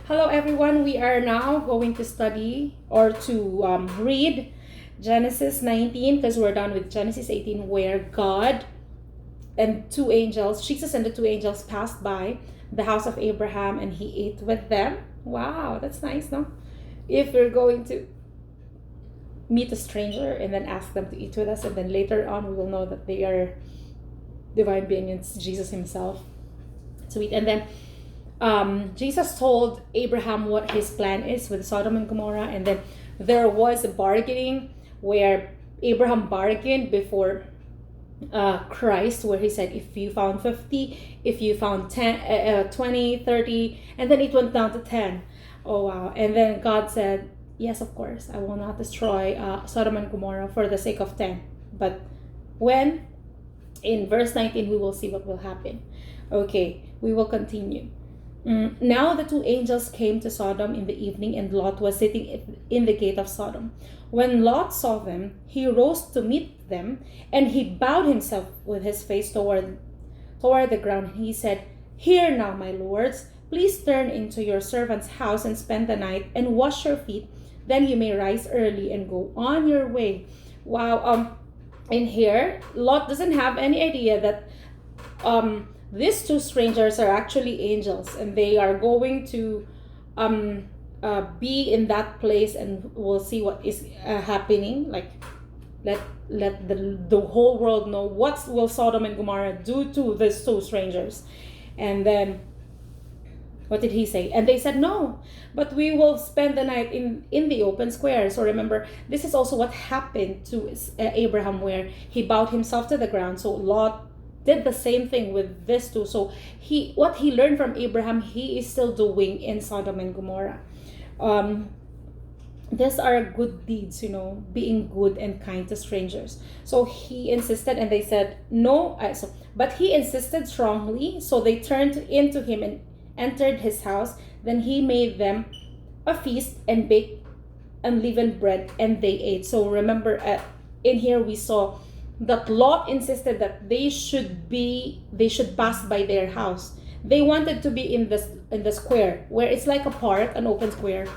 Hello, everyone. We are now going to study or to read Genesis 19 because we're done with Genesis 18, where God and two angels, Jesus and the two angels, passed by the house of Abraham and he ate with them. Wow, that's nice, no? If we're going to meet a stranger and then ask them to eat with us, and then later on we will know that they are divine beings, Jesus himself, to eat. And then Jesus told Abraham what his plan is with Sodom and Gomorrah, and then there was a bargaining where Abraham bargained before Christ, where he said, if you found 50, if you found 10, 20, 30, and then it went down to 10. Oh wow. And then God said, yes, of course, I will not destroy Sodom and Gomorrah for the sake of 10. But when, in verse 19, we will see what will happen. Okay, we will continue. Now the two angels came to Sodom in the evening, and Lot was sitting in the gate of Sodom. When Lot saw them, he rose to meet them, and he bowed himself with his face toward the ground. He said, "Hear now, my lords, please turn into your servant's house and spend the night and wash your feet. Then you may rise early and go on your way." Wow. In here, Lot doesn't have any idea that these two strangers are actually angels, and they are going to be in that place, and we'll see what is happening. Like, let the whole world know what will Sodom and Gomorrah do to these two strangers. And then what did he say? And they said, no, but we will spend the night in the open square. So remember, this is also what happened to Abraham, where he bowed himself to the ground. So Lot did the same thing with this too. So what he learned from Abraham, he is still doing in Sodom and Gomorrah. These are good deeds, being good and kind to strangers. So he insisted, and they said no. But he insisted strongly. So they turned into him and entered his house. Then he made them a feast and baked unleavened bread, and they ate. So remember, in here we saw that Lot insisted that they should pass by their house. They wanted to be in the square, where it's like a park, an open square,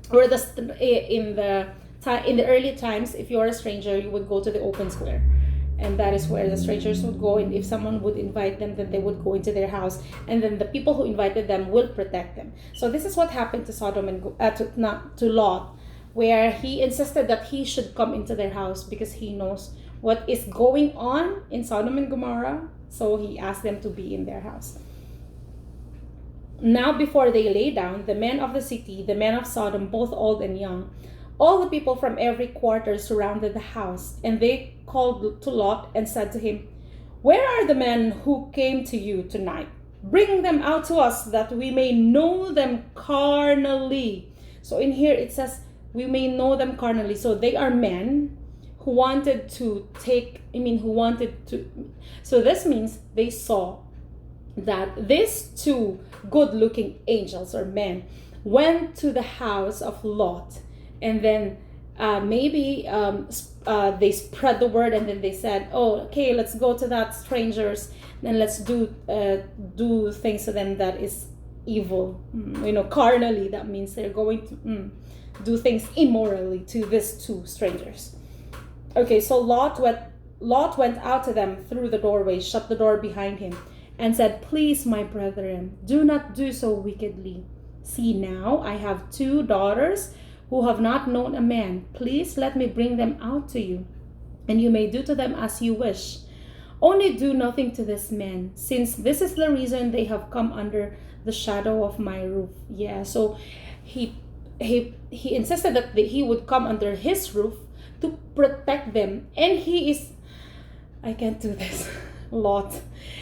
where in the early times, if you're a stranger, you would go to the open square, and that is where the strangers would go. And if someone would invite them, then they would go into their house, and then the people who invited them will protect them. So this is what happened to Sodom and to Lot, where he insisted that he should come into their house because he knows what is going on in Sodom and Gomorrah. So he asked them to be in their house. Now before they lay down, the men of the city, the men of Sodom, both old and young, all the people from every quarter surrounded the house, and they called to Lot and said to him, "Where are the men who came to you tonight? Bring them out to us, that we may know them carnally." So in here it says, we may know them carnally. So they are men who wanted to so this means they saw that these two good-looking angels or men went to the house of Lot, and then they spread the word, and then they said, "Oh, okay, let's go to that strangers, and let's do things to them that is evil, carnally." That means they're going to do things immorally to these two strangers. Okay, so Lot went out to them through the doorway, shut the door behind him, and said, "Please, my brethren, do not do so wickedly. See now, I have two daughters who have not known a man. Please let me bring them out to you, and you may do to them as you wish. Only do nothing to these men, since this is the reason they have come under the shadow of my roof." Yeah, so he insisted that he would come under his roof to protect them. And I can't do this, Lot.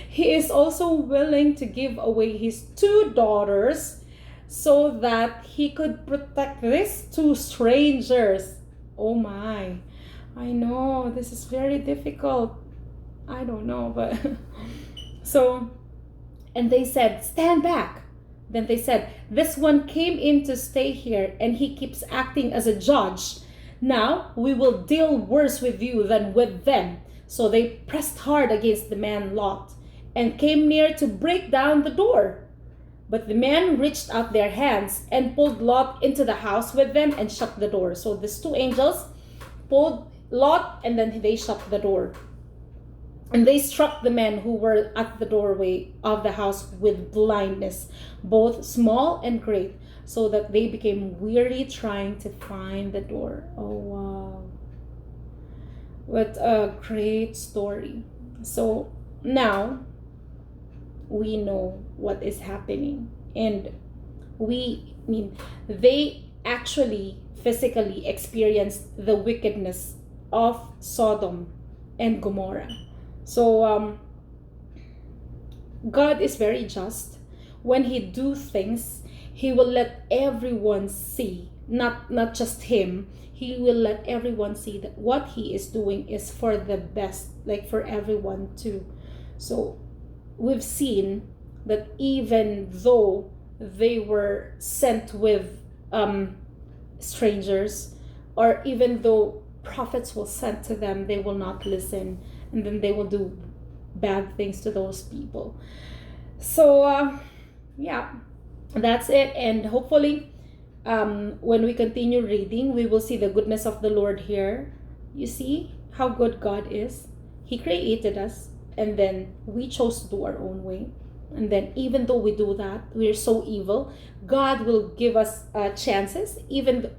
He is also willing to give away his two daughters so that he could protect these two strangers. Oh my, I know this is very difficult. I don't know, but so, and they said, "Stand back." Then they said, "This one came in to stay here, and he keeps acting as a judge. Now we will deal worse with you than with them." So they pressed hard against the man Lot and came near to break down the door. But the men reached out their hands and pulled Lot into the house with them and shut the door. So these two angels pulled Lot, and then they shut the door. And they struck the men who were at the doorway of the house with blindness, both small and great, so that they became weary trying to find the door. Oh, wow. What a great story. So now we know what is happening. And they actually physically experienced the wickedness of Sodom and Gomorrah. So God is very just. When he do things, he will let everyone see, not just him. He will let everyone see that what he is doing is for the best, like for everyone too. So we've seen that even though they were sent with strangers, or even though prophets will sent to them, they will not listen, and then they will do bad things to those people. So yeah, that's it. And hopefully when we continue reading, we will see the goodness of the Lord here. You see how good God is. He created us, and then we chose to do our own way. And then even though we do that, we're so evil, God will give us chances. Even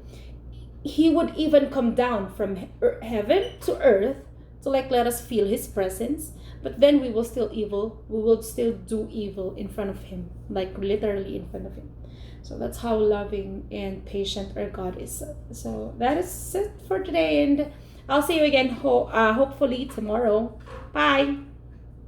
he would even come down from heaven to earth to like let us feel his presence. But then we will still evil. We will still do evil in front of him, like literally in front of him. So that's how loving and patient our God is. So that is it for today, and I'll see you again hopefully tomorrow. Bye.